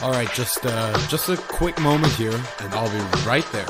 Alright, just a quick moment here, and I'll be right there.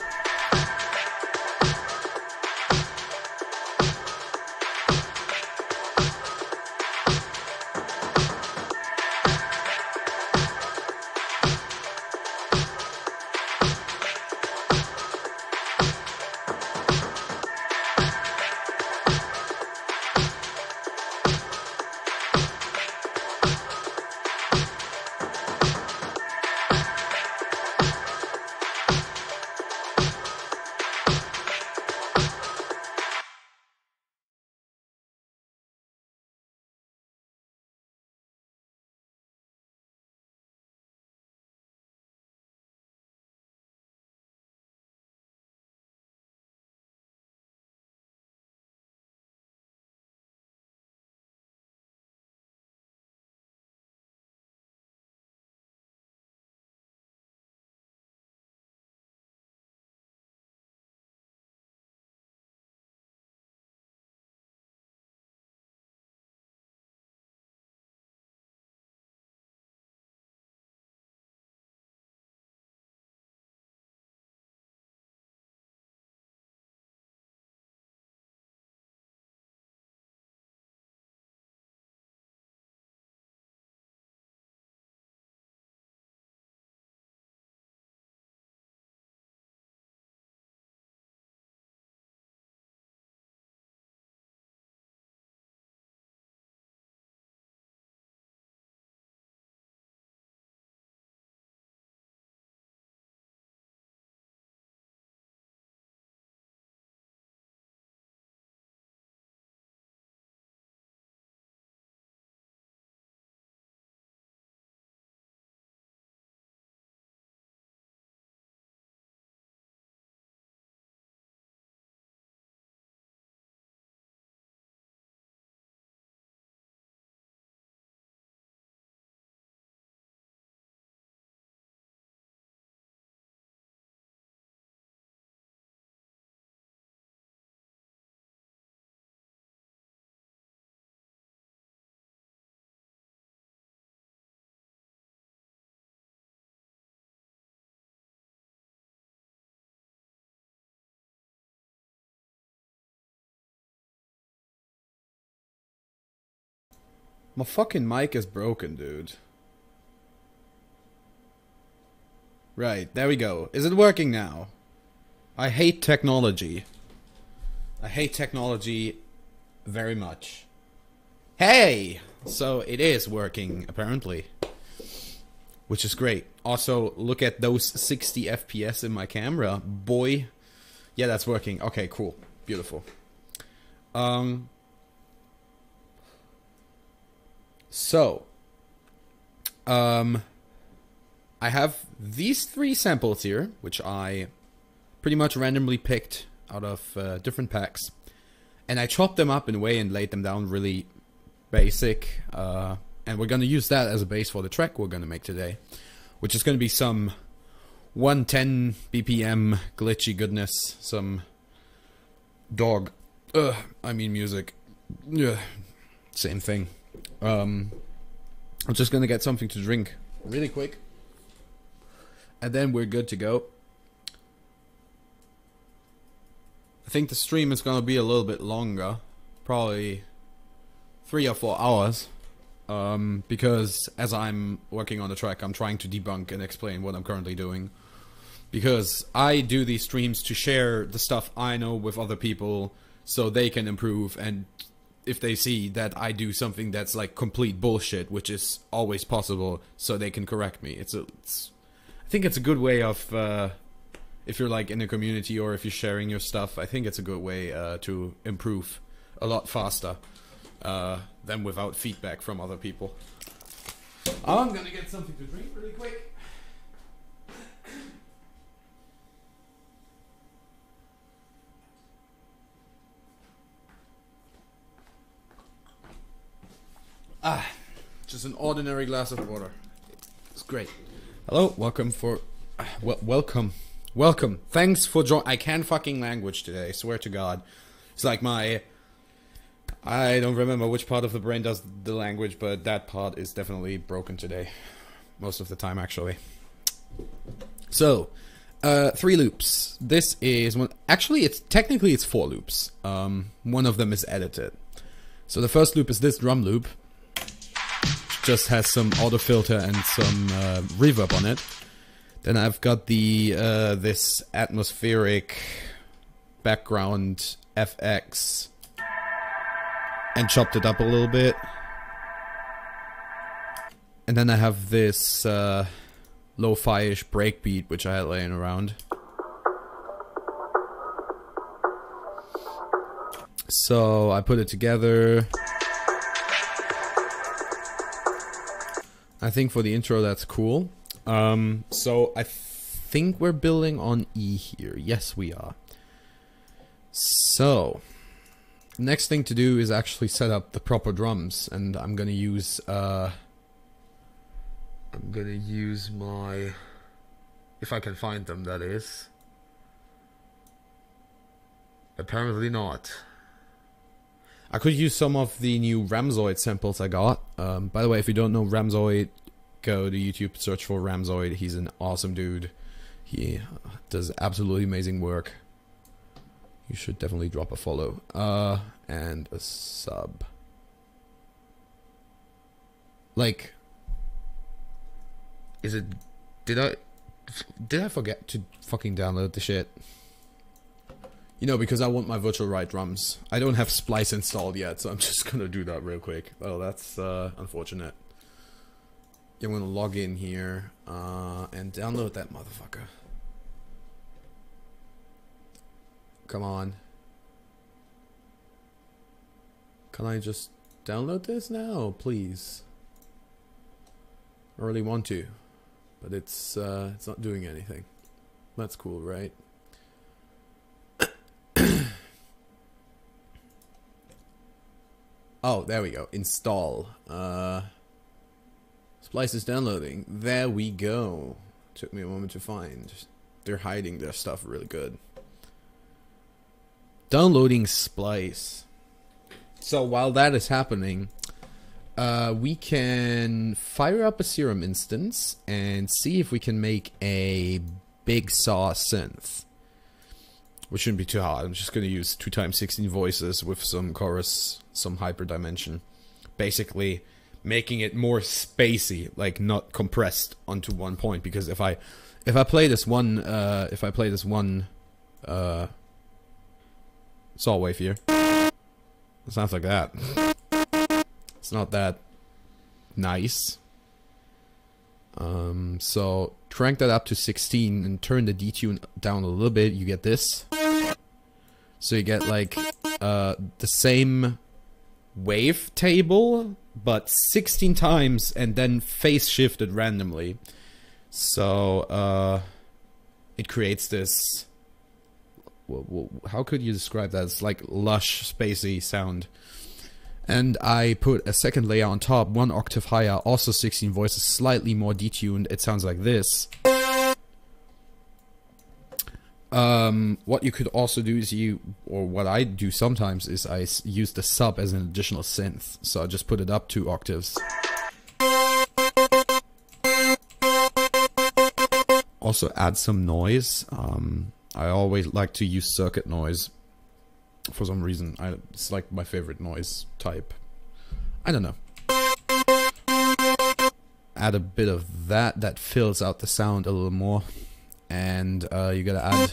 My fucking mic is broken, dude. Right, there we go. Is it working now? I hate technology. I hate technology very much. Hey! So it is working, apparently. Which is great. Also, look at those 60 FPS in my camera. Boy. Yeah, that's working. Okay, cool. Beautiful. So, I have these three samples here, which I pretty much randomly picked out of different packs, and I chopped them up in a way and laid them down really basic, and we're gonna use that as a base for the track we're gonna make today, which is gonna be some 110 BPM glitchy goodness, some dog, I mean music, same thing. I'm just gonna get something to drink really quick, and then we're good to go. I think the stream is gonna be a little bit longer, probably 3 or 4 hours, because as I'm working on the track, I'm trying to debunk and explain what I'm currently doing, because I do these streams to share the stuff I know with other people so they can improve, and if they see that I do something that's like complete bullshit, which is always possible, so they can correct me. I think it's a good way of, if you're like in a community or if you're sharing your stuff, I think it's a good way to improve a lot faster than without feedback from other people. I'm gonna get something to drink really quick. Just an ordinary glass of water. It's great. Hello, welcome for... welcome. Thanks for joining. I can't fucking language today, I swear to God. It's like my... I don't remember which part of the brain does the language, but that part is definitely broken today. most of the time, actually. So, 3 loops. This is one. Actually, it's 4 loops. One of them is edited. So the first loop is this drum loop. Just has some auto filter and some reverb on it. Then I've got the this atmospheric background FX and chopped it up a little bit. And then I have this lo-fi-ish breakbeat which I had laying around. So I put it together. I think for the intro that's cool. So I think we're building on E here. Yes, we are. So next thing to do is actually set up the proper drums, and I'm gonna use my, if I can find them, that is. Apparently not. I could use some of the new Ramzoid samples I got. By the way, if you don't know Ramzoid, go to YouTube, search for Ramzoid. He's an awesome dude. He does absolutely amazing work. You should definitely drop a follow. And a sub. Like, is it... Did I forget to fucking download the shit? You know, because I want my Virtual Ride drums. I don't have Splice installed yet, so I'm just gonna do that real quick. Oh, that's unfortunate. Yeah, I'm gonna log in here and download that motherfucker. Come on. Can I just download this now, please? I really want to, but it's not doing anything. That's cool, right? Oh, there we go. Install. Splice is downloading. There we go. Took me a moment to find. They're hiding their stuff really good. Downloading Splice. So while that is happening, we can fire up a Serum instance and see if we can make a Big Saw synth. Which shouldn't be too hard. I'm just going to use 2x16 voices with some chorus, some hyperdimension. Basically, making it more spacey, like not compressed onto one point. Because if I play this one, saw wave here, it sounds like that. It's not that nice. So crank that up to 16 and turn the detune down a little bit. You get this. So you get like the same wave table, but 16 times and then phase shifted randomly. So it creates this. How could you describe that? It's like lush, spacey sound. And I put a second layer on top, 1 octave higher, also 16 voices, slightly more detuned. It sounds like this. What you could also do is what I do sometimes is I use the sub as an additional synth. So I just put it up 2 octaves. Also add some noise. I always like to use circuit noise. For some reason, it's like my favorite noise type. I don't know. Add a bit of that fills out the sound a little more. And you gotta add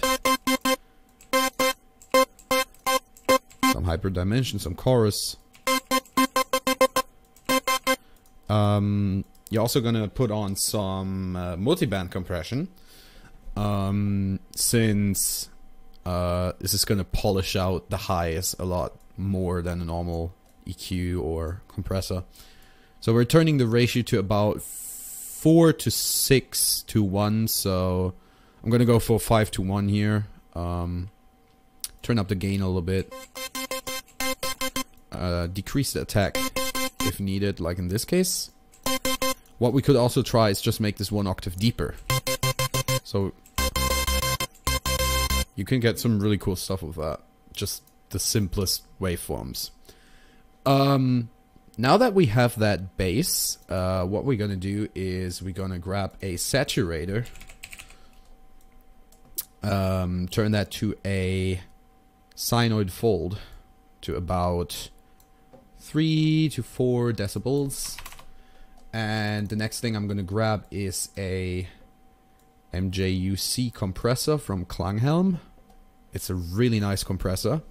some hyperdimension, some chorus. You're also gonna put on some multiband compression. Since this is going to polish out the highs a lot more than a normal EQ or compressor. So we're turning the ratio to about 4 to 6 to 1. So I'm going to go for 5 to 1 here. Turn up the gain a little bit. Decrease the attack if needed, like in this case. What we could also try is just make this 1 octave deeper. So you can get some really cool stuff with that. Just the simplest waveforms. Now that we have that bass, what we're gonna do is we're gonna grab a saturator, turn that to a sinoid fold to about 3 to 4 decibels, and the next thing I'm gonna grab is a MJUC compressor from Klanghelm. It's a really nice compressor.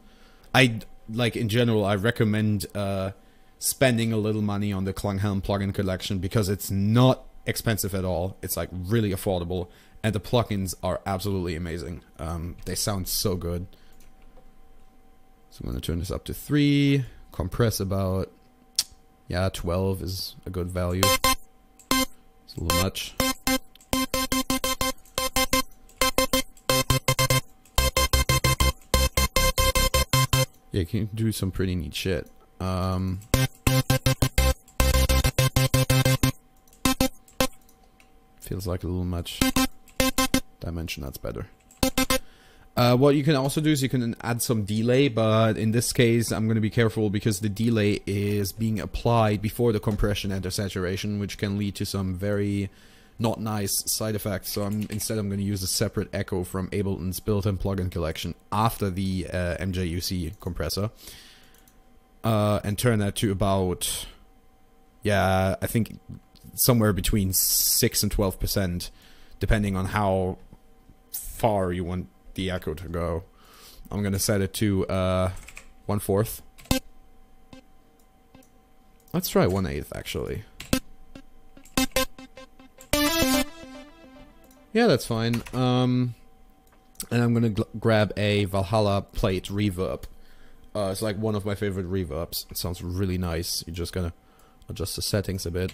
In general, I recommend spending a little money on the Klanghelm plugin collection because it's not expensive at all. It's like really affordable, and the plugins are absolutely amazing. They sound so good. So I'm gonna turn this up to 3, compress about, yeah, 12 is a good value. It's a little much. Yeah, you can do some pretty neat shit. Feels like a little much. Dimension, that's better. What you can also do is you can add some delay, but in this case I'm going to be careful because the delay is being applied before the compression enters saturation, which can lead to some very not nice side effects. So instead I'm going to use a separate echo from Ableton's built-in plugin collection after the MJUC compressor, and turn that to about, yeah, I think somewhere between 6 and 12%, depending on how far you want the echo to go. I'm gonna set it to 1/4. Let's try 1/8 actually. Yeah, that's fine. And I'm gonna grab a Valhalla plate reverb. It's like one of my favorite reverbs. It sounds really nice. You're just gonna adjust the settings a bit.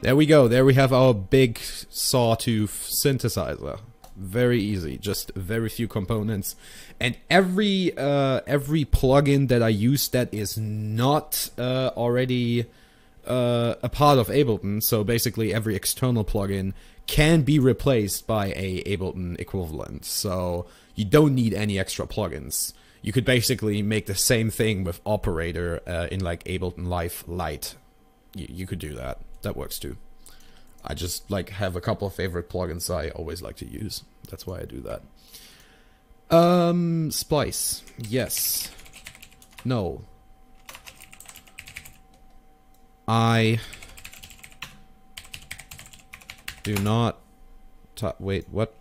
There we go. There we have our big sawtooth synthesizer. Very easy. Just very few components. And every plugin that I use that is not already a part of Ableton, so basically every external plugin, can be replaced by a Ableton equivalent. So you don't need any extra plugins. You could basically make the same thing with Operator in like Ableton Live Lite. You could do that. That works too. I just like have a couple of favorite plugins I always like to use. That's why I do that. Splice. Yes. No. I do not wait, what?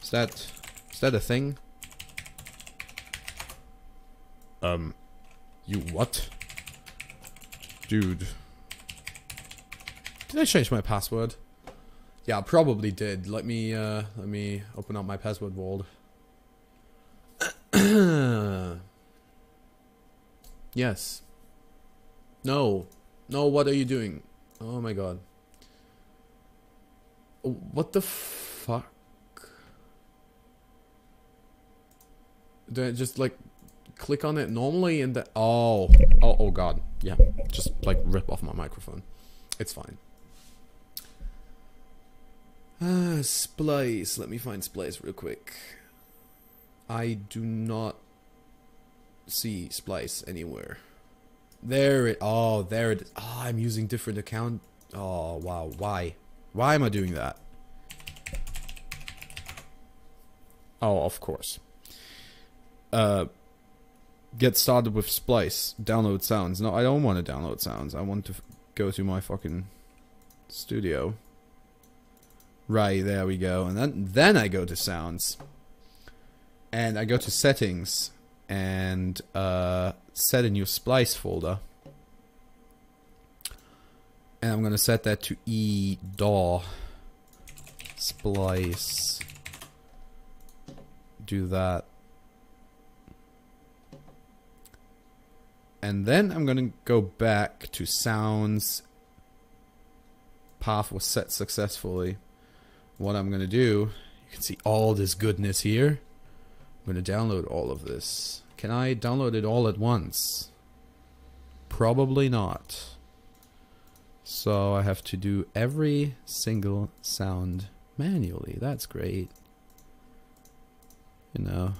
Is that a thing? You what? Dude. Did I change my password? Yeah, I probably did. Let me open up my password vault. Yes. No. No, what are you doing? Oh my god. What the fuck? Do I just like click on it normally and the oh god. Yeah. Just like rip off my microphone. It's fine. Splice. Let me find Splice real quick. I do not see Splice anywhere. There it. Oh, there it is. Oh, I'm using different account. Oh, wow. Why? Why am I doing that? Oh, of course. Get started with Splice. Download sounds. No, I don't want to download sounds. I want to go to my fucking studio. Right, there we go. And then I go to sounds. And I go to settings and set a new Splice folder. And I'm gonna set that to E-DAW Splice. Do that. And then I'm gonna go back to sounds. Path was set successfully. What I'm gonna do, you can see all this goodness here. I'm gonna download all of this. Can I download it all at once? Probably not. So I have to do every single sound manually. That's great. You know,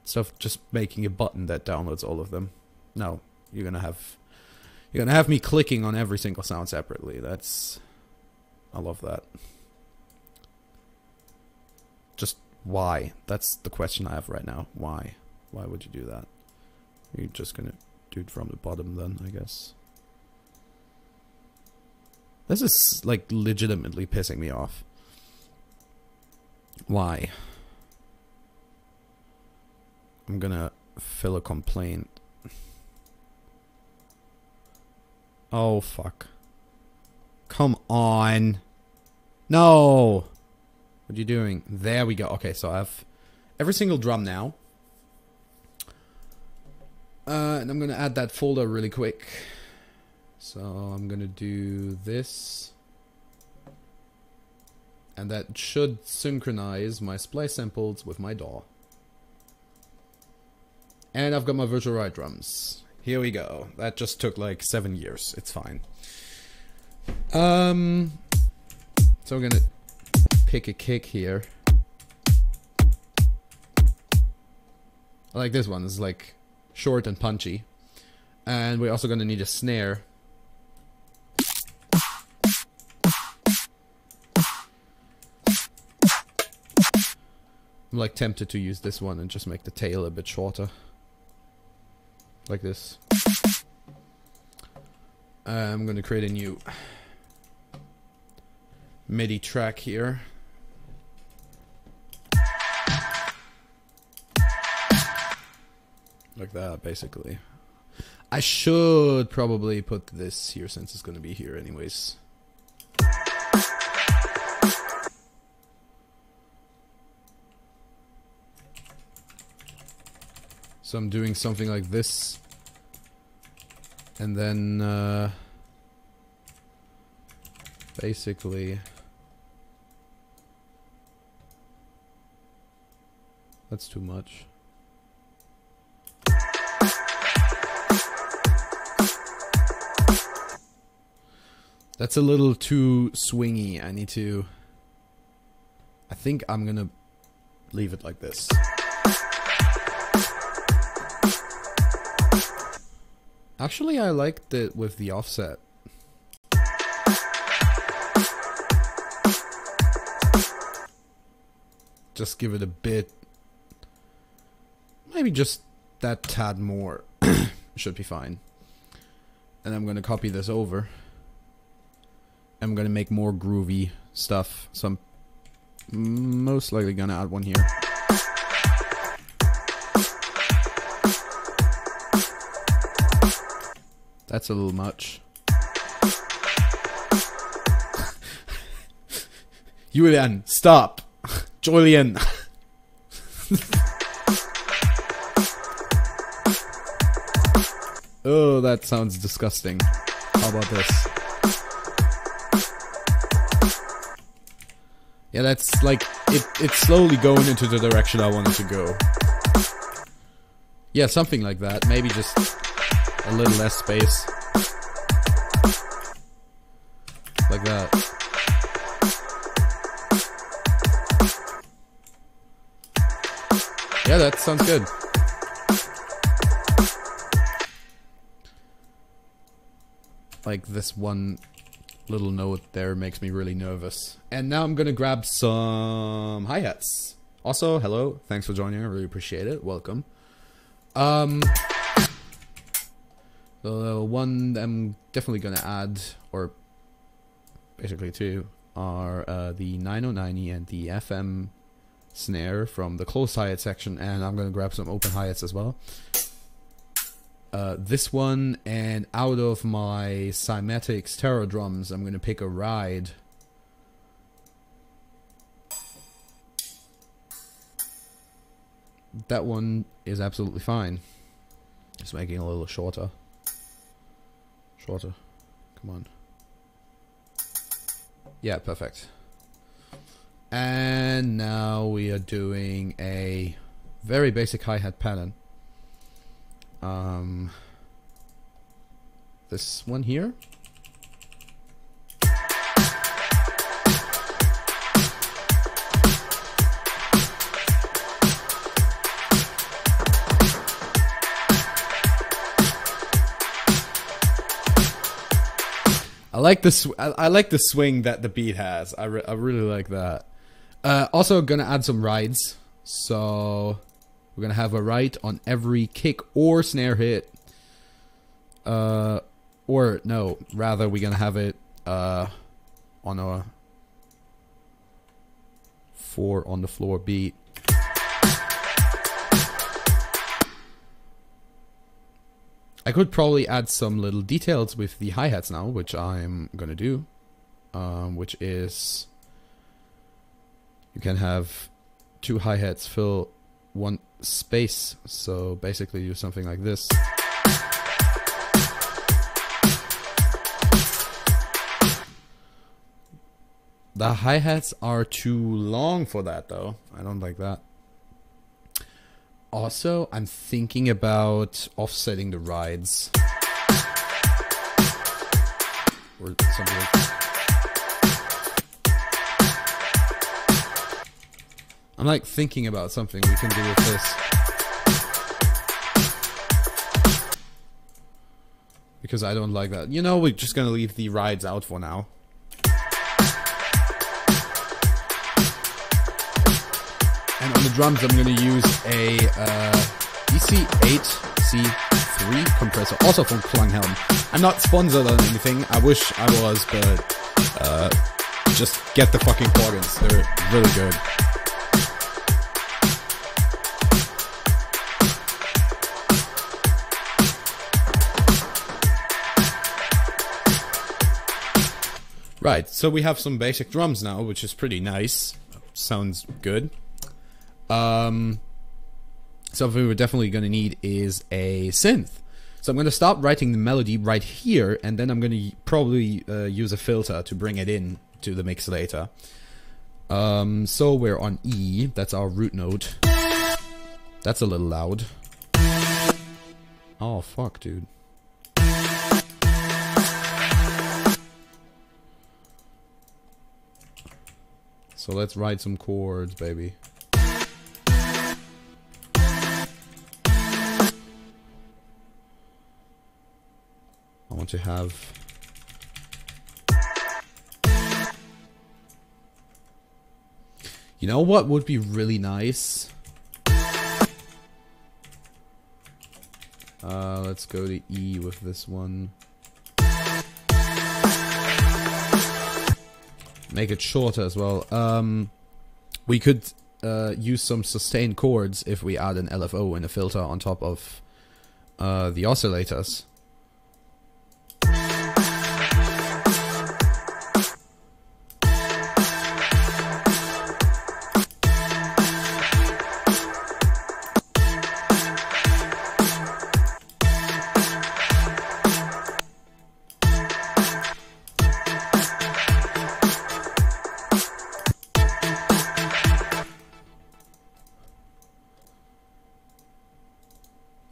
Instead of just making a button that downloads all of them. No, you're gonna have me clicking on every single sound separately. I love that. Just why? That's the question I have right now. Why? Why would you do that? You're just gonna do it from the bottom then, I guess. This is, like, legitimately pissing me off. Why? I'm gonna fill a complaint. Oh, fuck. Come on. No! What are you doing? There we go. Okay, so I have every single drum now. And I'm gonna add that folder really quick. So I'm gonna do this. And that should synchronize my splice samples with my DAW. And I've got my virtual ride drums. Here we go. That just took like 7 years. It's fine. So I'm gonna pick a kick here. I like this one. It's like short and punchy. And we're also gonna need a snare. I'm like tempted to use this one and just make the tail a bit shorter. Like this. I'm gonna create a new MIDI track here. Like that, basically. I should probably put this here since it's gonna be here anyways. So I'm doing something like this. And then, basically, that's too much. That's a little too swingy. I think I'm gonna leave it like this. Actually, I liked it with the offset. Just give it a bit. Maybe just that tad more. Should be fine. And I'm gonna copy this over. I'm gonna make more groovy stuff. So I'm most likely gonna add one here. That's a little much. Julian, stop! Julian! Oh, that sounds disgusting. How about this? Yeah, that's like, it's slowly going into the direction I wanted to go. Yeah, something like that. Maybe just a little less space. Like that. Yeah, that sounds good. Like this one little note there makes me really nervous. And now I'm gonna grab some hi-hats. Also, hello, thanks for joining, I really appreciate it, welcome. The one I'm definitely gonna add, or basically two, are the 9090 and the FM snare from the closed hi-hat section, and I'm gonna grab some open hi-hats as well. This one, and out of my Cymatics Terror drums, I'm gonna pick a ride. That one is absolutely fine. Just making it a little shorter. Shorter. Come on. Yeah, perfect. And now we are doing a very basic hi-hat pattern. This one here. like this. I like the swing that the beat has. I really like that. Also, gonna add some rides. So we're gonna have a ride on every kick or snare hit. Or no, rather we're gonna have it on a 4 on the floor beat. I could probably add some little details with the hi-hats now, which I'm gonna do. Which is, you can have 2 hi-hats fill 1 space. So basically do something like this. The hi-hats are too long for that though. I don't like that. Also, I'm thinking about offsetting the rides. Or something like that. I'm like thinking about something we can do with this. Because I don't like that. You know, we're just gonna leave the rides out for now. And on the drums, I'm going to use a DC8C3 compressor, also from Klanghelm. I'm not sponsored on anything. I wish I was, but just get the fucking plugins. They're really good. Right, so we have some basic drums now, which is pretty nice. Sounds good. Something we're definitely going to need is a synth. So I'm going to stop writing the melody right here, and then I'm going to probably use a filter to bring it in to the mix later. So we're on E, that's our root note. That's a little loud. Oh, fuck, dude. So let's write some chords, baby. I want to have you know what would be really nice? Let's go to E with this one. Make it shorter as well. We could use some sustained chords if we add an LFO and a filter on top of the oscillators.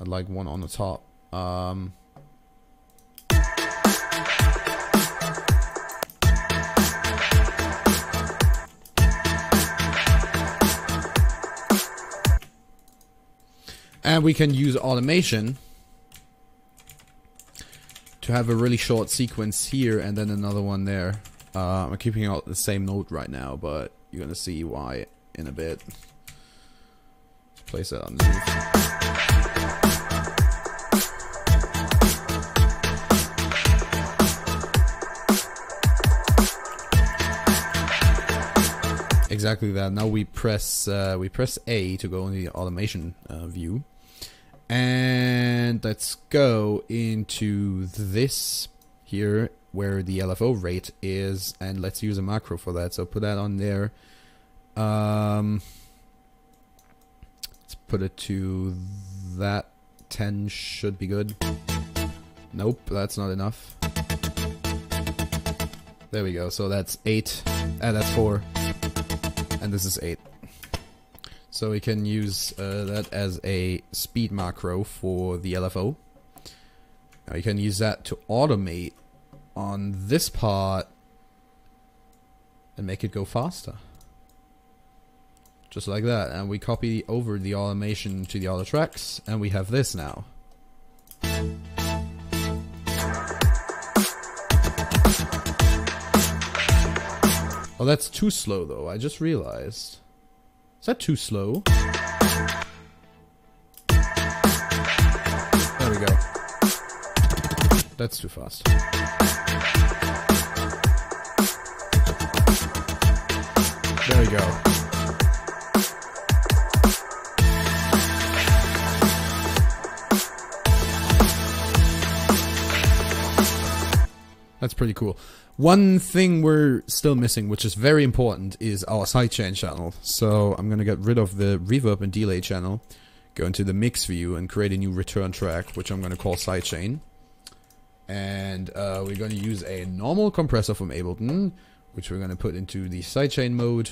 I'd like one on the top. And we can use automation to have a really short sequence here and then another one there. I'm keeping out the same note right now, but you're gonna see why in a bit. Place that underneath. Exactly that. Now we press A to go in the automation view, and let's go into this here where the LFO rate is, and let's use a macro for that. So put that on there. Let's put it to that. 10 should be good. Nope, that's not enough. There we go. So that's 8, and that's 4. And this is 8. So we can use that as a speed macro for the LFO. Now you can use that to automate on this part and make it go faster. Just like that. And we copy over the automation to the other tracks, and we have this now. Oh, that's too slow though, I just realized. Is that too slow? There we go. That's too fast. There we go. That's pretty cool. One thing we're still missing, which is very important, is our sidechain channel. So I'm going to get rid of the reverb and delay channel, go into the mix view and create a new return track, which I'm going to call sidechain. And we're going to use a normal compressor from Ableton, which we're going to put into the sidechain mode.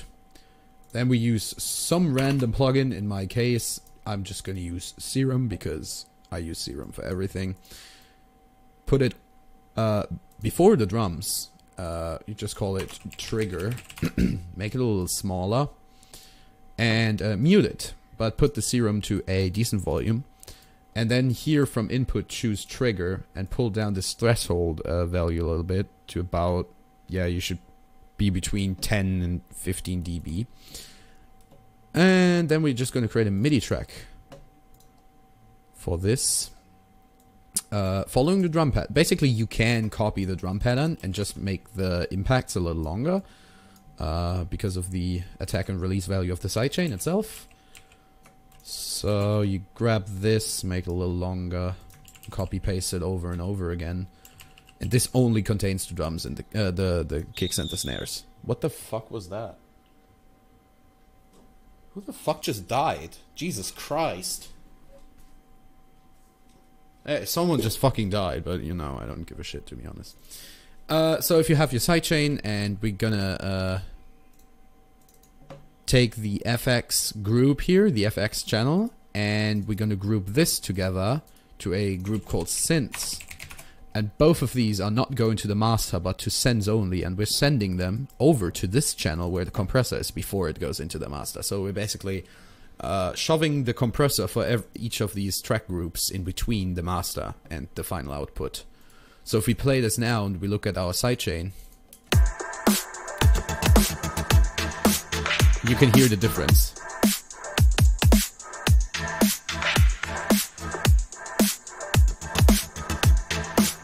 Then we use some random plugin. In my case, I'm just going to use Serum because I use Serum for everything. Put it before the drums. You just call it trigger. Make it a little smaller. And mute it. But put the Serum to a decent volume. And then here from input choose trigger and pull down this threshold value a little bit to about, yeah, you should be between 10 and 15 dB. And then we're just going to create a MIDI track for this. Following the drum pad. Basically you can copy the drum pattern and just make the impacts a little longer because of the attack and release value of the sidechain itself. So you grab this, make it a little longer, copy paste it over and over again. And this only contains the drums and the kicks and the snares. What the fuck was that? Who the fuck just died? Jesus Christ. Hey, someone just fucking died, but you know, I don't give a shit, to be honest. So if you have your sidechain, and we're gonna take the FX group here, the FX channel, and we're gonna group this together to a group called synths. And both of these are not going to the master, but to sends only, and we're sending them over to this channel where the compressor is before it goes into the master. So we're basically shoving the compressor for each of these track groups in between the master and the final output. So if we play this now and we look at our sidechain, you can hear the difference.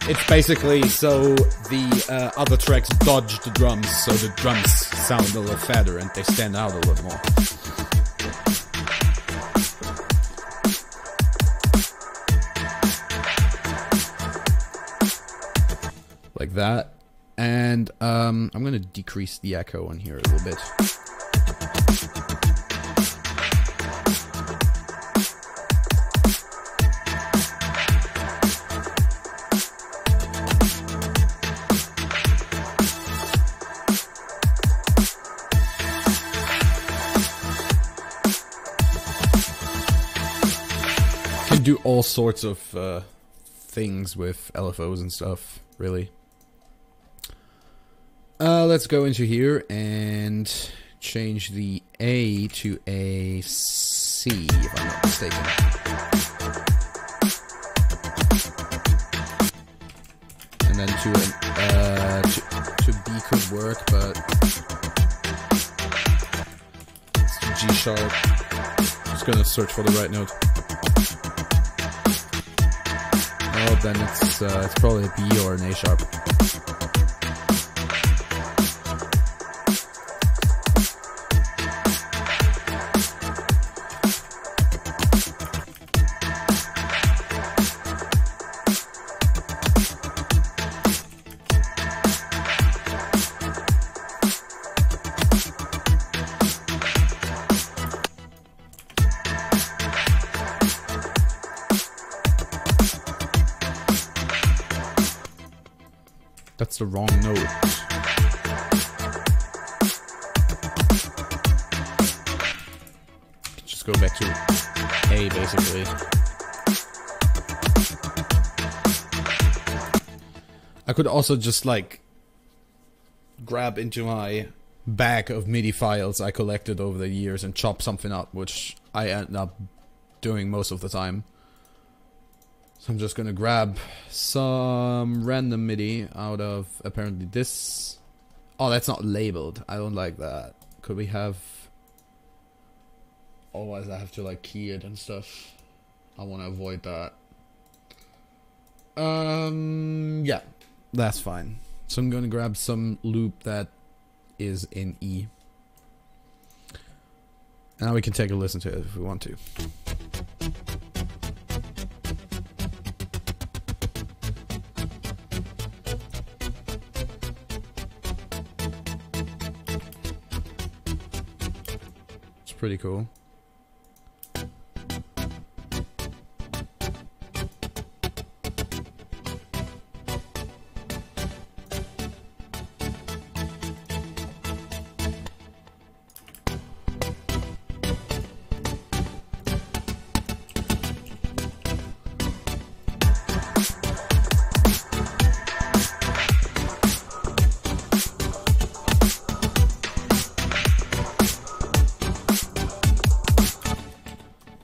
It's basically so the other tracks dodge the drums, so the drums sound a little fatter and they stand out a little more. Like that. And I'm going to decrease the echo on here a little bit. Can do all sorts of things with LFOs and stuff, really. Let's go into here and change the A to a C, if I'm not mistaken. And then to B could work, but it's to G sharp. Just gonna search for the right note. Oh, then it's probably a B or an A sharp. That's the wrong note. Just go back to A, basically. I could also just, like, grab into my bag of MIDI files I collected over the years and chop something up, which I end up doing most of the time. So I'm just gonna grab some random MIDI out of apparently this Oh, that's not labeled. I don't like that. Could we have... Otherwise I have to like key it and stuff. I want to avoid that. Yeah. That's fine. So I'm gonna grab some loop that is in E. And now we can take a listen to it if we want to. It's pretty cool.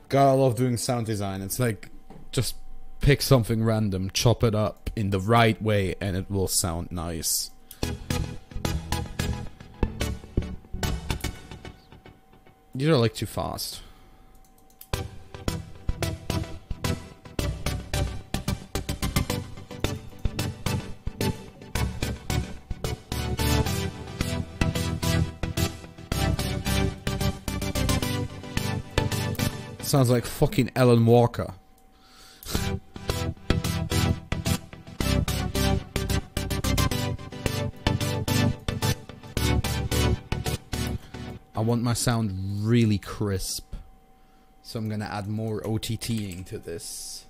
God, I love doing sound design. It's like, just pick something random, chop it up in the right way, and it will sound nice. These are like too fast. Sounds like fucking Alan Walker. I want my sound really crisp, so I'm gonna add more OTTing to this.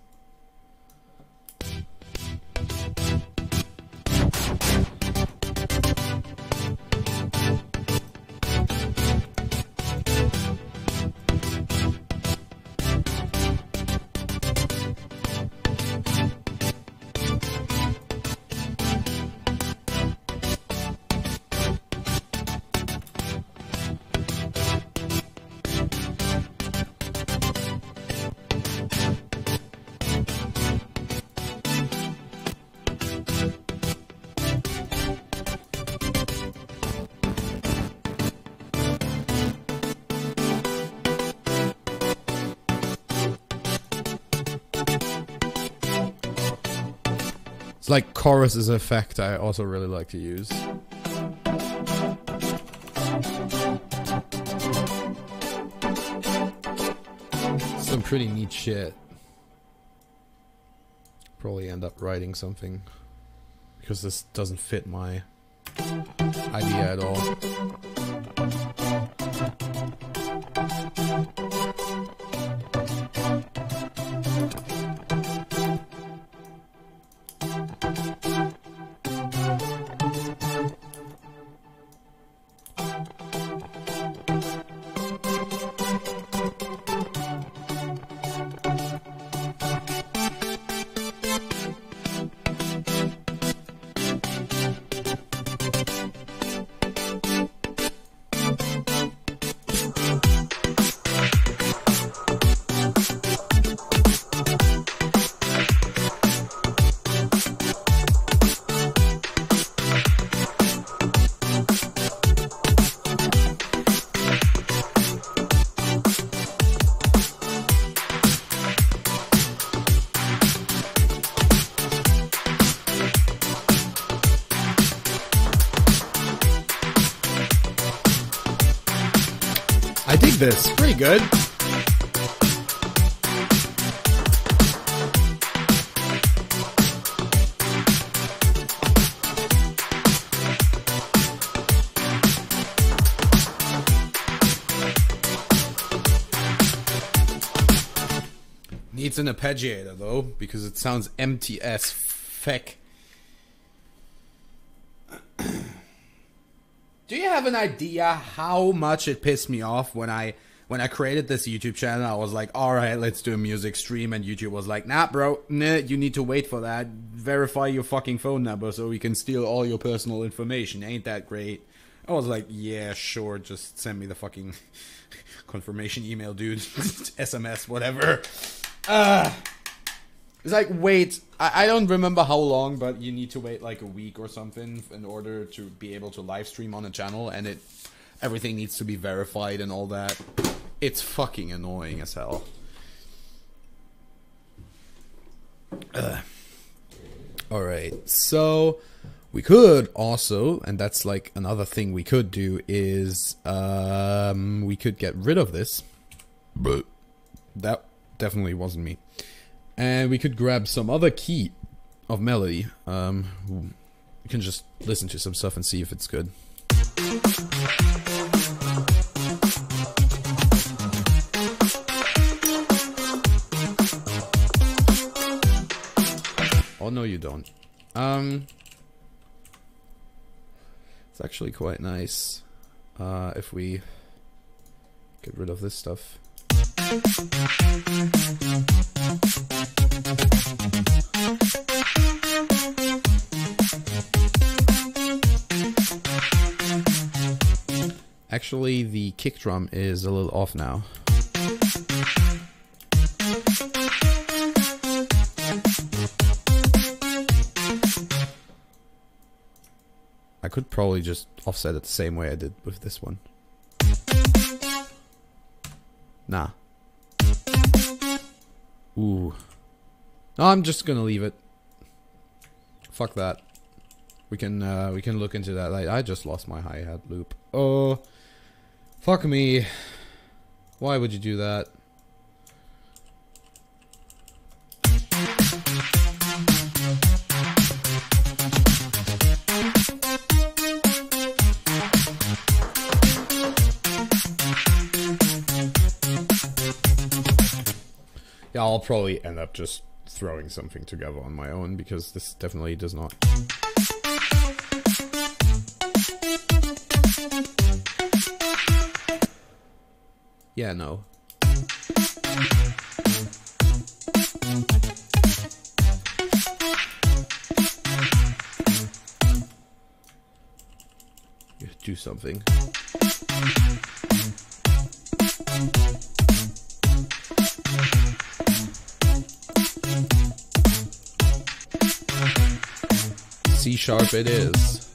It's like chorus is an effect I also really like to use. Some pretty neat shit. Probably end up writing something, because this doesn't fit my idea at all. I dig this. Pretty good. Needs an arpeggiator though, because it sounds empty as feck. Do you have an idea how much it pissed me off when I created this YouTube channel? I was like, alright, let's do a music stream, and YouTube was like, nah bro, nah, you need to wait for that. Verify your fucking phone number so we can steal all your personal information. Ain't that great? I was like, yeah, sure, just send me the fucking confirmation email, dude. SMS, whatever. It's like, wait, I don't remember how long, but you need to wait like a week or something in order to be able to live stream on a channel, and everything needs to be verified and all that. It's fucking annoying as hell. Alright, so we could also, and that's like another thing we could do, is we could get rid of this. But that definitely wasn't me. And we could grab some other key of melody. We can just listen to some stuff and see if it's good. Oh no, you don't. It's actually quite nice if we get rid of this stuff. Actually, the kick drum is a little off now. I could probably just offset it the same way I did with this one. Nah. Ooh. No, I'm just gonna leave it. Fuck that. We can look into that. I just lost my hi-hat loop. Oh, fuck me. Why would you do that? Yeah, I'll probably end up just throwing something together on my own, because this definitely does not. Yeah, no. You do something. C sharp it is.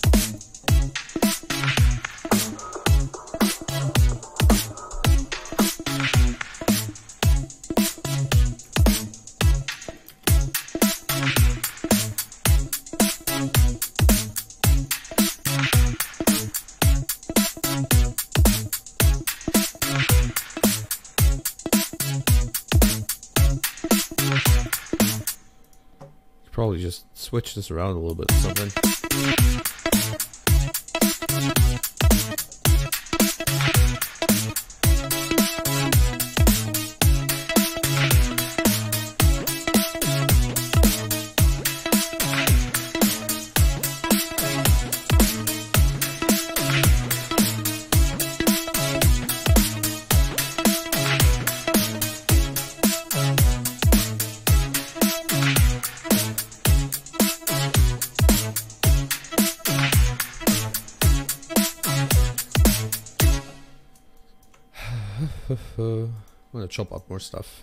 Probably just switch this around a little bit or something. I'm gonna chop up more stuff.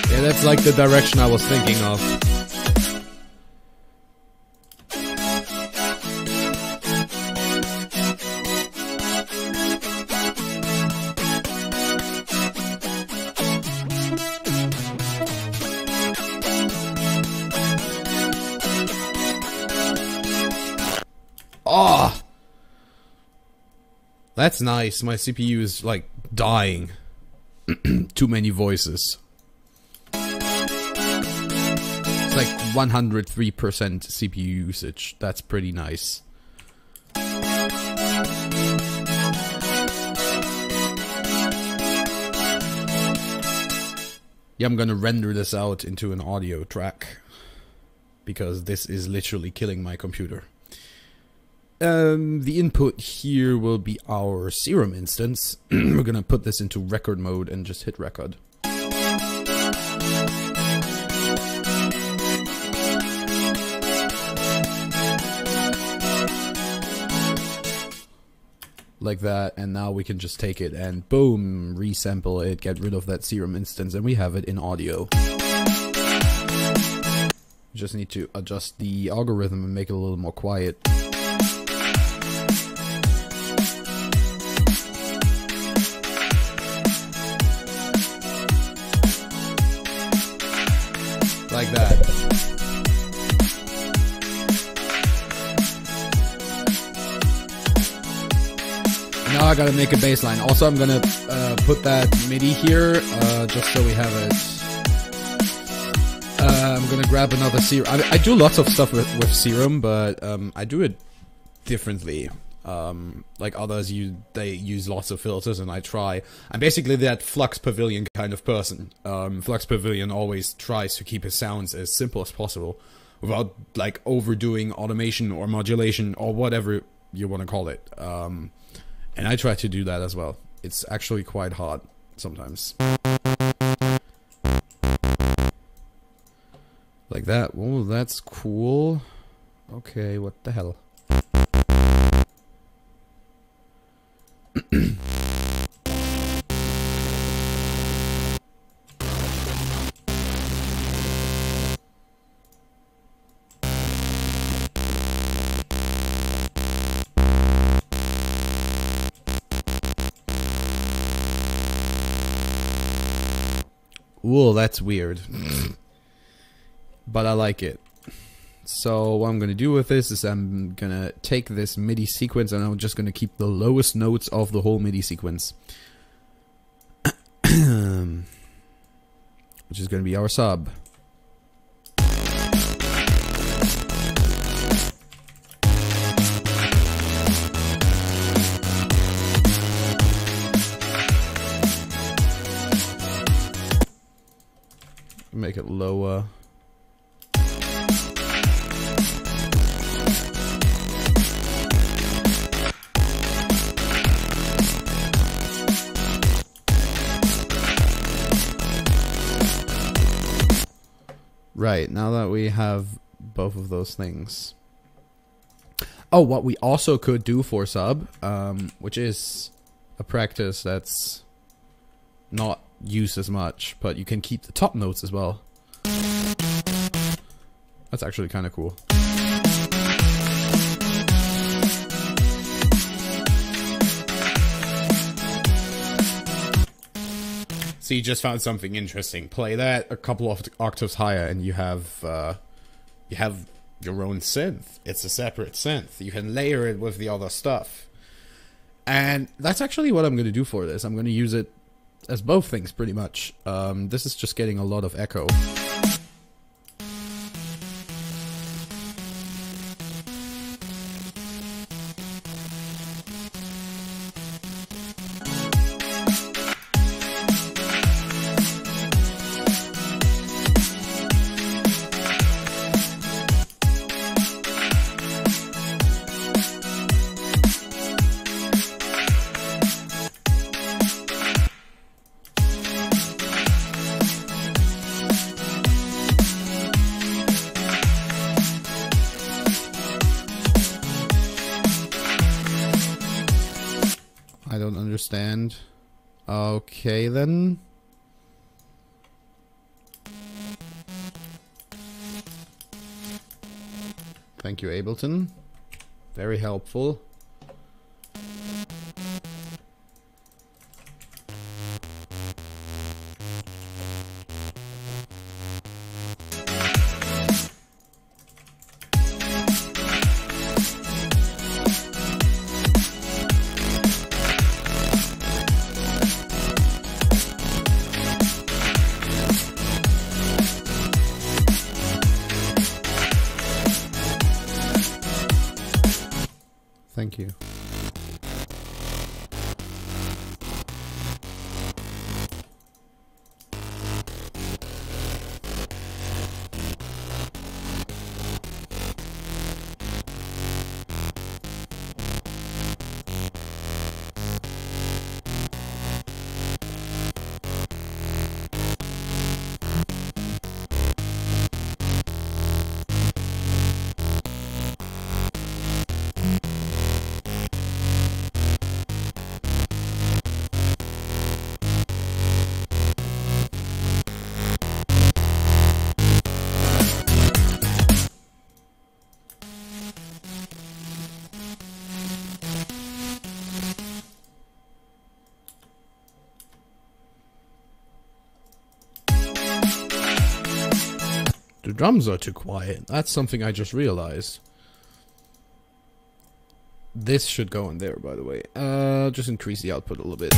Yeah, that's like the direction I was thinking of. Oh, that's nice. My CPU is like dying. Too many voices. It's like 103% CPU usage. That's pretty nice. Yeah, I'm gonna render this out into an audio track, because this is literally killing my computer. The input here will be our Serum instance. We're gonna put this into record mode and just hit record. like that, and now we can just take it and boom, resample it, get rid of that serum instance, and we have it in audio. Just need to adjust the algorithm and make it a little more quiet. Like that. Now I gotta make a bass line. Also, I'm gonna put that MIDI here, just so we have it. I'm gonna grab another serum. I do lots of stuff with serum, but I do it differently. Like others, they use lots of filters, and I'm basically that Flux Pavilion kind of person. Flux Pavilion always tries to keep his sounds as simple as possible, without like overdoing automation or modulation or whatever you want to call it. And I try to do that as well. It's actually quite hard sometimes. Like that. Oh, that's cool. Okay, what the hell? Whoa, that's weird. But I like it. So what I'm going to do with this is I'm going to take this MIDI sequence and I'm just going to keep the lowest notes of the whole MIDI sequence. Which is going to be our sub. Make it lower. Right, now that we have both of those things. Oh, what we also could do for sub, which is a practice that's not used as much, but you can keep the top notes as well. That's actually kind of cool. So you just found something interesting. Play that a couple of octaves higher, and you have your own synth. It's a separate synth. You can layer it with the other stuff, and that's actually what I'm going to do for this. I'm going to use it as both things, pretty much. This is just getting a lot of echo. I don't understand. Okay, then. Thank you, Ableton. Very helpful. Thank drums are too quiet. That's something I just realized. This should go in there, by the way. Just increase the output a little bit.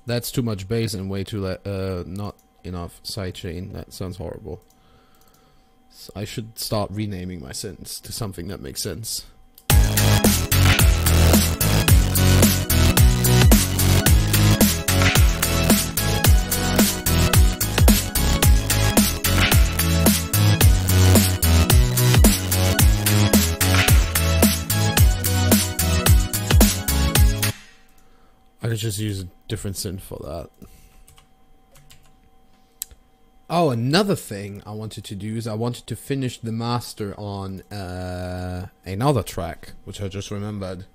That's too much bass and way too not enough sidechain. That sounds horrible. So I should start renaming my synths to something that makes sense. I could just use a different synth for that. Oh, another thing I wanted to do is I wanted to finish the master on another track, which I just remembered.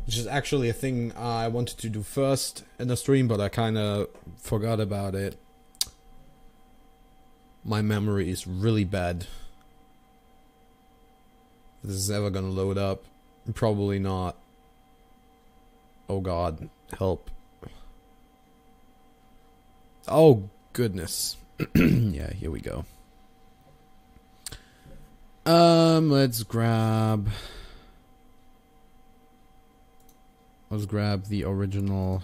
Which is actually a thing I wanted to do first in the stream, but I kind of forgot about it. My memory is really bad. If this is ever gonna load up. Probably not. Oh god, help. Oh goodness. Yeah, here we go. Let's grab the original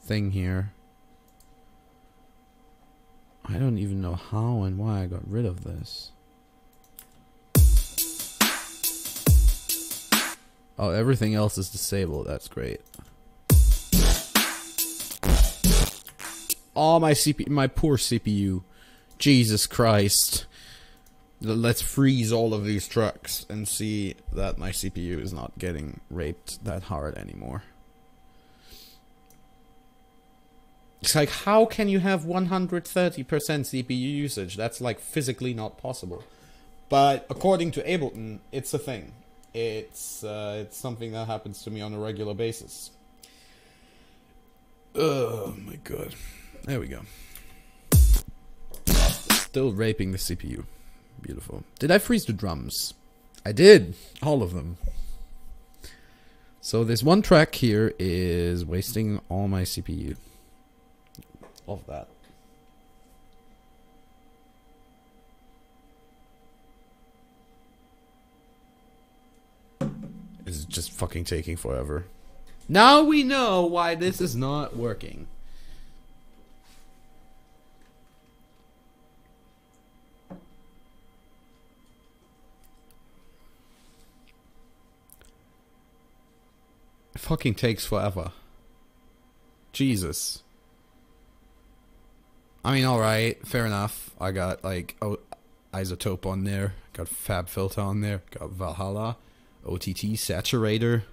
thing here. I don't even know how and why I got rid of this. Oh, everything else is disabled. That's great. Oh, my poor CPU. Jesus Christ. Let's freeze all of these trucks and see that my CPU is not getting raped that hard anymore. It's like, how can you have 130% CPU usage? That's like physically not possible. But according to Ableton, it's a thing. It's something that happens to me on a regular basis. Oh my god. There we go. Still raping the CPU. Beautiful. Did I freeze the drums? I did. All of them. So this one track here is wasting all my CPU. Of that. It's just fucking taking forever. Now we know why this is not working. It fucking takes forever. Jesus. I mean, alright, fair enough. I got like Isotope on there, got FabFilter on there, got Valhalla, OTT Saturator,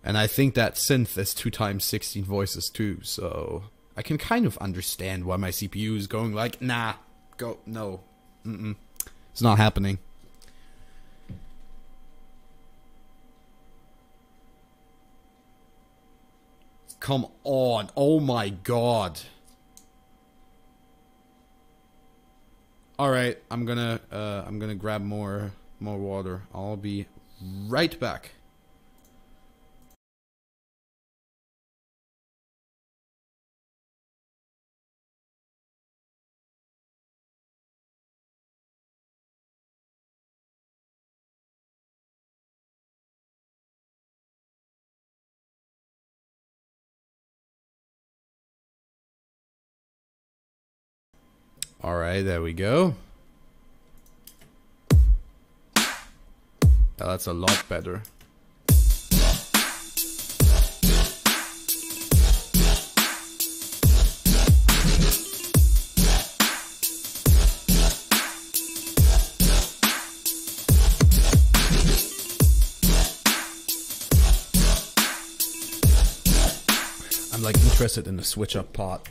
and I think that synth is 2x16 voices too, so I can kind of understand why my CPU is going like, nah, go, no, it's not happening. Come on, oh my god. All right, I'm gonna grab more water. I'll be right back. All right, there we go. Oh, that's a lot better. I'm like interested in the switch up part.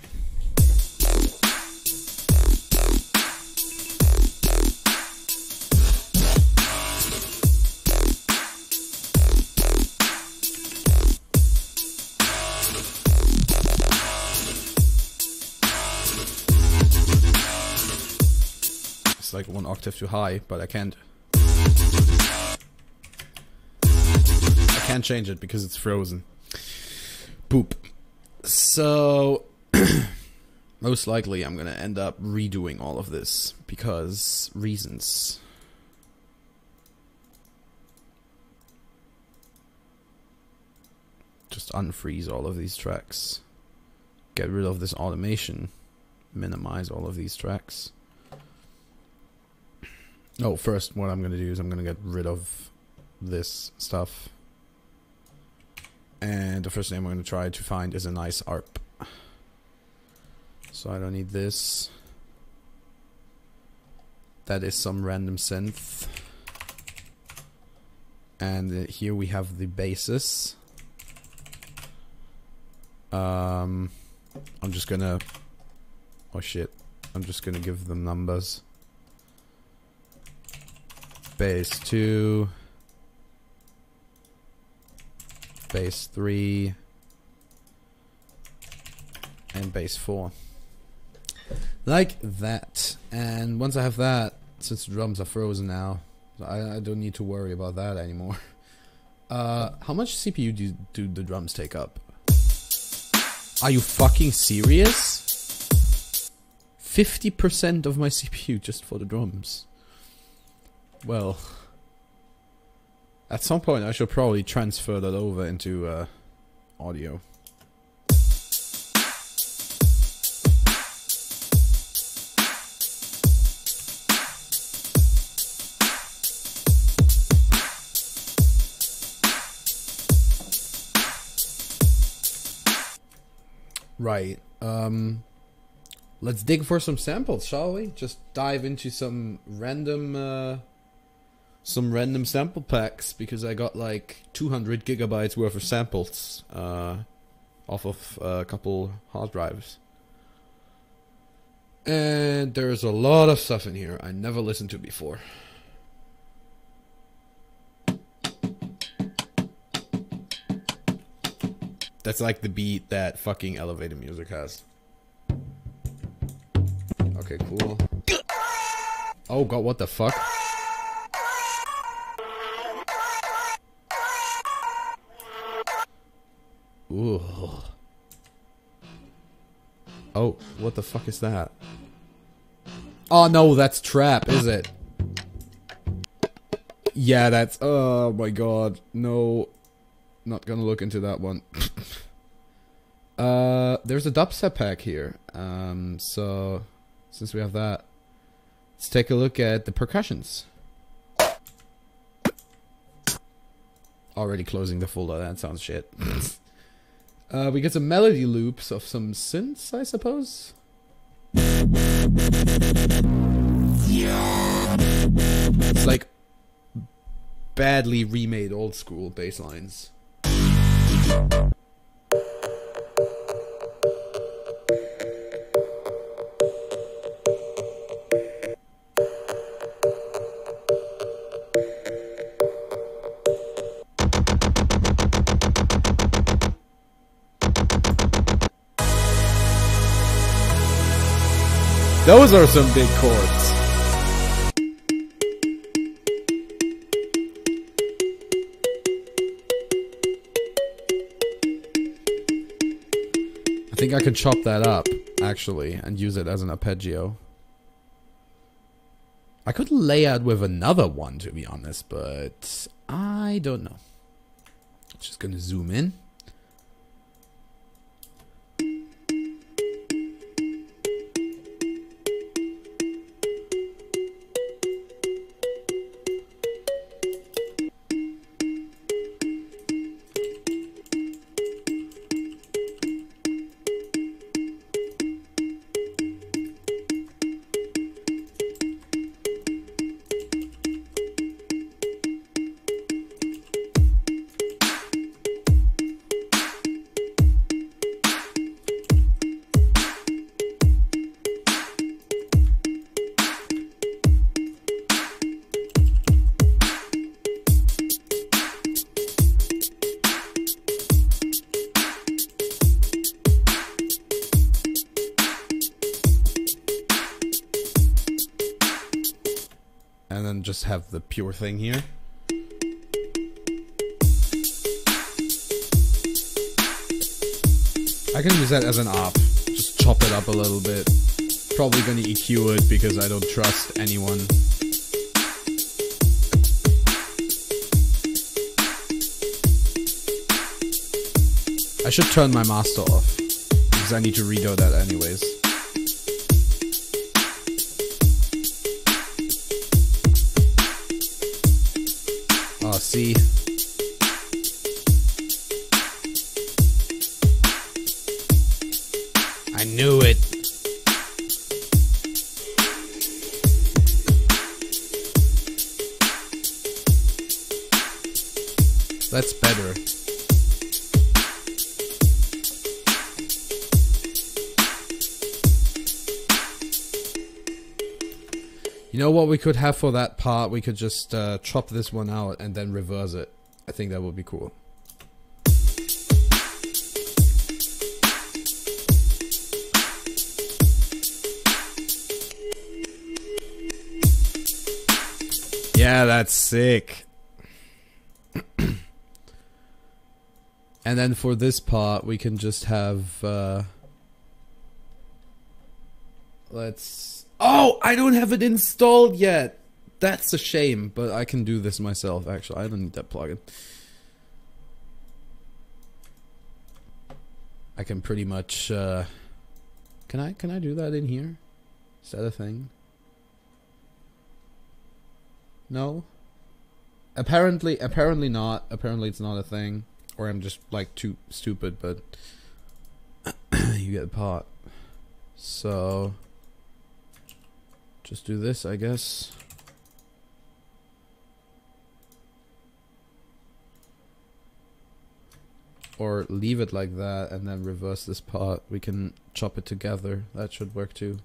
Like 1 octave too high, but I can't change it because it's frozen. Boop. So most likely I'm gonna end up redoing all of this because reasons. Just unfreeze all of these tracks. Get rid of this automation. Minimize all of these tracks. Oh, first what I'm gonna do is I'm gonna get rid of this stuff. And the first thing I'm gonna try to find is a nice ARP. So I don't need this. That is some random synth. And here we have the basis. I'm just gonna... Oh shit. I'm just gonna give them numbers. Bass 2. Bass 3. And bass 4. Like that. And once I have that, since the drums are frozen now, I don't need to worry about that anymore. How much CPU do the drums take up? Are you fucking serious? 50% of my CPU just for the drums. Well, at some point I should probably transfer that over into audio. Right. Let's dig for some samples, shall we? Just dive into some random sample packs, because I got like 200 gigabytes worth of samples off of a couple hard drives. And there's a lot of stuff in here I never listened to before. That's like the beat that fucking elevator music has. Okay, cool. Oh god, what the fuck? Ooh. Oh, what the fuck is that? Oh no, that's trap, is it? Yeah, that's... Oh my god, no. Not gonna look into that one. There's a dubstep pack here. So since we have that, let's take a look at the percussions. Already closing the folder, that sounds shit. We get some melody loops of some synths, I suppose. It's like badly remade old school bass lines. Those are some big chords. I think I could chop that up, actually, and use it as an arpeggio. I could lay out with another one, to be honest, but I don't know. Just gonna zoom in. And then just have the pure thing here. I can use that as an op. Just chop it up a little bit. Probably gonna EQ it because I don't trust anyone. I should turn my master off because I need to redo that anyways. Oh, see? I knew it. That's better. You know what we could have for that part? We could just chop this one out and then reverse it. I think that would be cool. Yeah, that's sick. And then for this part, we can just have... let's... Oh, I don't have it installed yet. That's a shame, but I can do this myself, actually. I don't need that plugin. I can pretty much... Can I do that in here? Is that a thing? No? Apparently not. Apparently it's not a thing. Or I'm just like too stupid, but you get the part. So just do this, I guess. Or leave it like that and then reverse this part. We can chop it together. That should work too.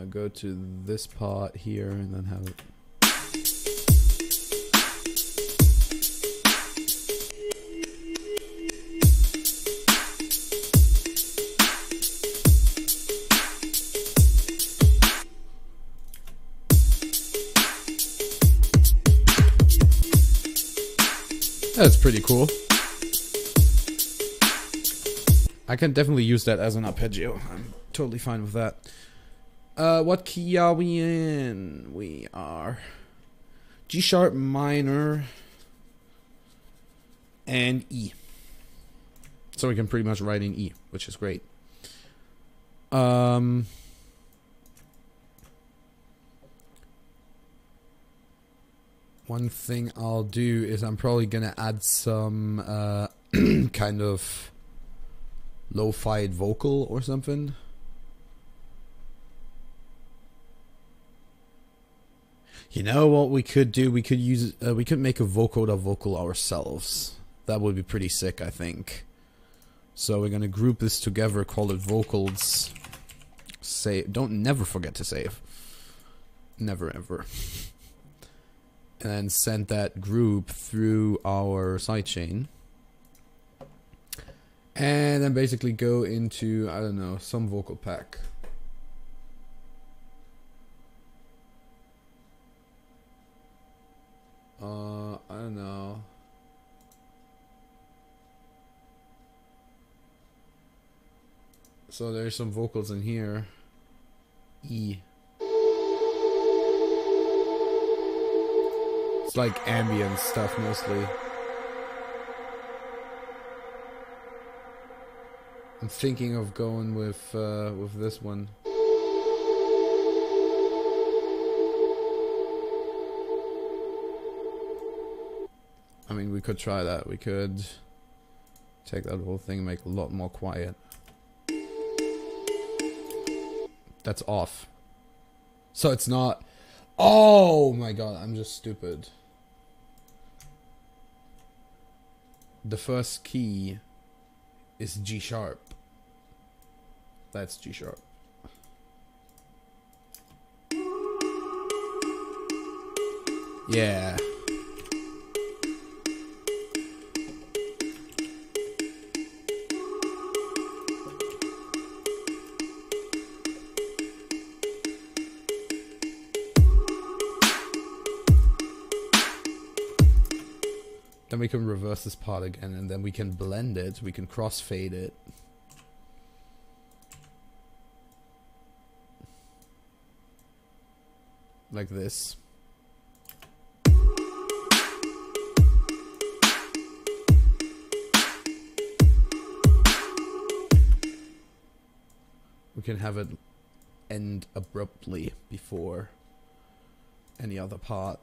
Go to this part here and then have it. That's pretty cool. I can definitely use that as an arpeggio. I'm totally fine with that. What key are we in? We are G sharp minor and E. So we can pretty much write in E, which is great. One thing I'll do is I'm probably gonna add some kind of lo-fi vocal or something. You know what we could do? We could use we could make a vocoder vocal ourselves. That would be pretty sick, I think. So we're gonna group this together, call it vocals. Save. Never forget to save. Never ever. And then send that group through our sidechain. And then basically go into, I don't know, some vocal pack. I don't know. So there's some vocals in here. E. It's like ambient stuff mostly. I'm thinking of going with this one. I mean, we could try that. We could take that whole thing and make it a lot more quiet. That's off. So it's not... Oh my god, I'm just stupid. The first key is G sharp. That's G sharp. Yeah. Then we can reverse this part again, and then we can blend it. We can crossfade it. Like this. We can have it end abruptly before any other part.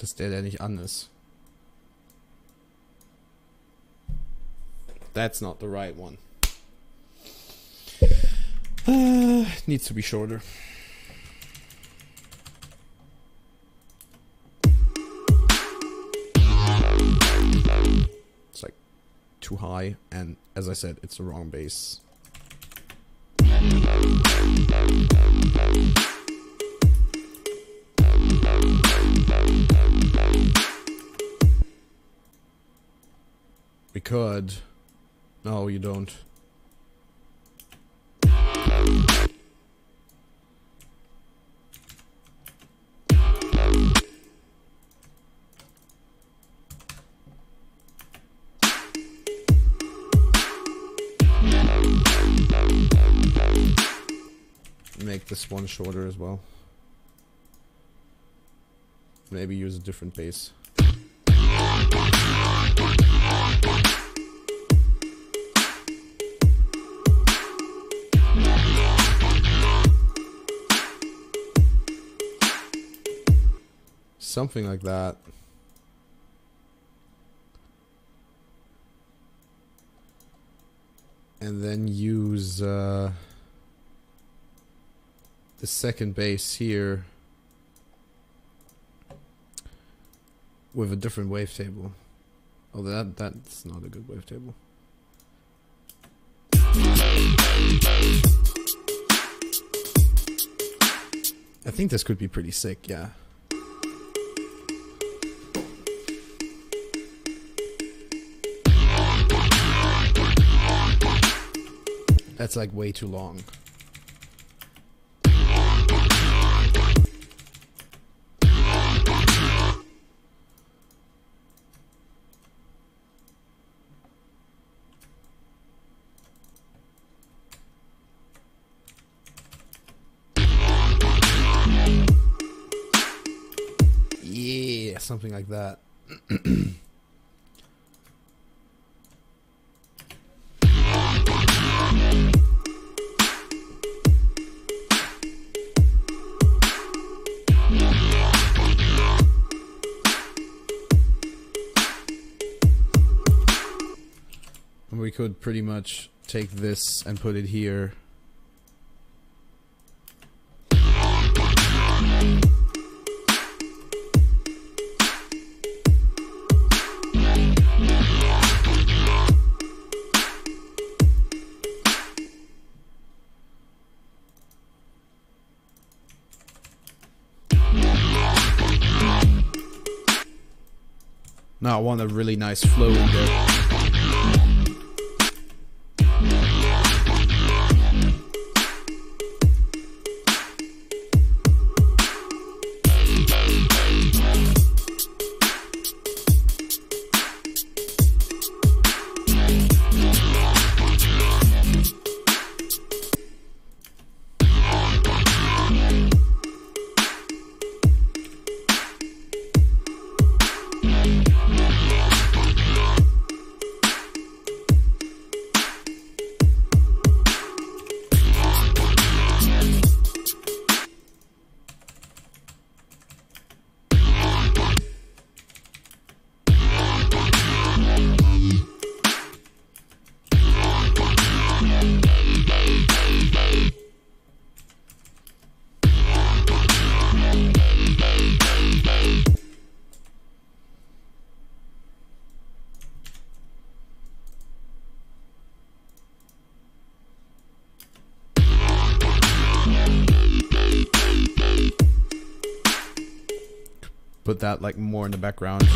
Dass der nicht an ist. That's not the right one. Needs to be shorter. It's like too high, and as I said, it's the wrong bass. We could. No, you don't. Make this one shorter as well. Maybe use a different bass. Something like that. And then use the second bass here with a different wavetable. Oh, that's not a good wavetable. I think this could be pretty sick, yeah. That's like way too long. Yeah, something like that. We could pretty much take this and put it here. Now I want a really nice flow in there. put that like more in the background.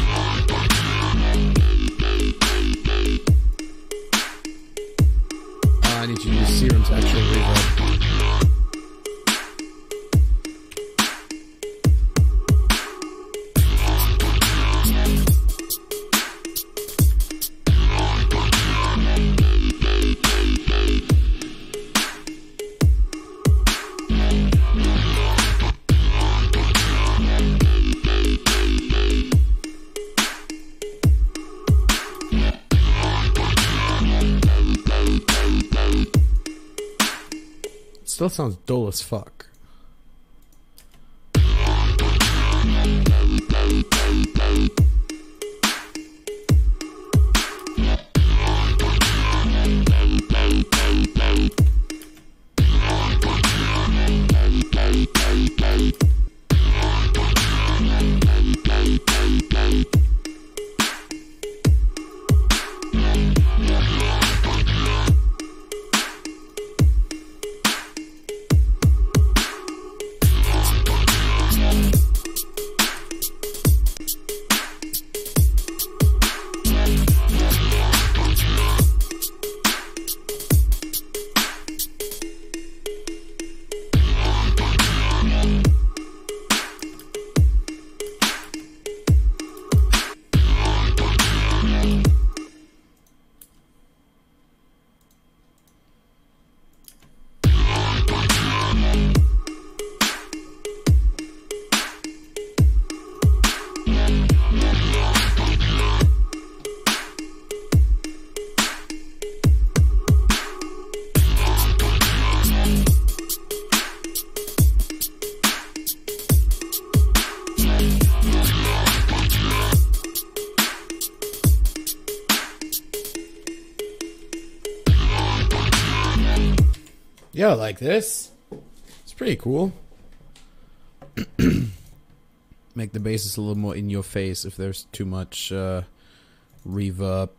I need to use Serum's actual reverb. Still sounds dull as fuck. Yeah, like this. It's pretty cool. Make the basses a little more in your face if there's too much reverb.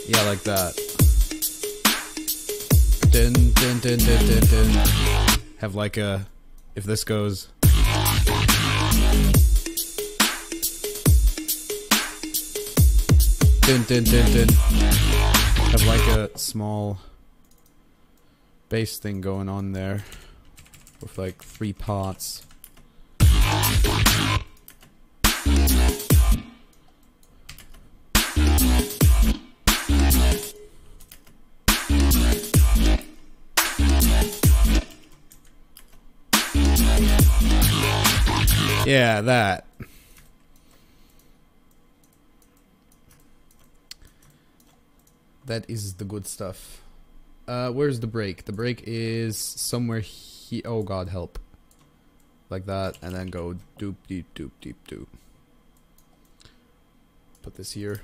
Yeah, like that. Dun, dun, dun, dun, dun, dun. Have like a... If this goes... Dun, dun, dun, dun. Have like a small bass thing going on there with like 3 parts. Yeah, that. That is the good stuff. Where's the break? The break is somewhere here. Oh god, help. Like that, and then go doop deep doop deep doop. Put this here.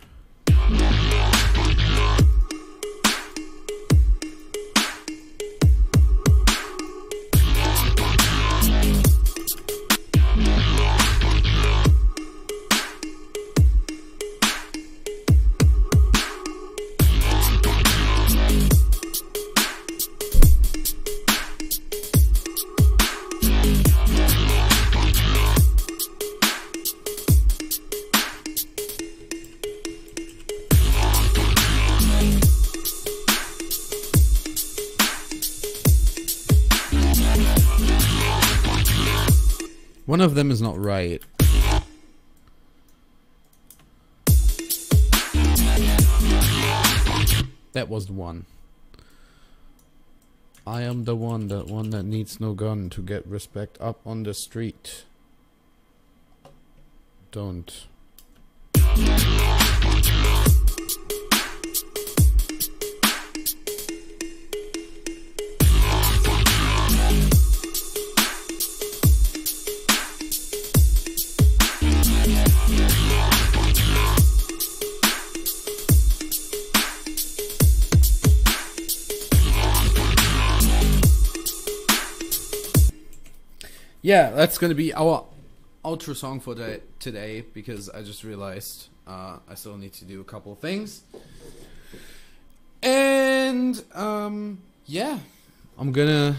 One of them is not right. That was the one. I am the one that needs no gun to get respect up on the street. Don't. Yeah, that's gonna be our outro song for today, because I just realized I still need to do a couple of things. And yeah, I'm gonna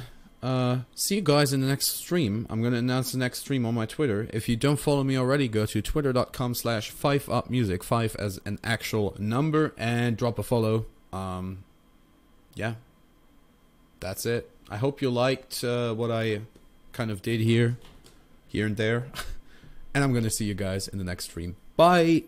see you guys in the next stream. I'm gonna announce the next stream on my Twitter. If you don't follow me already, go to twitter.com/5upmusic, 5 as an actual number, and drop a follow. Yeah, that's it. I hope you liked what I kind of did here and there. And I'm gonna see you guys in the next stream. Bye!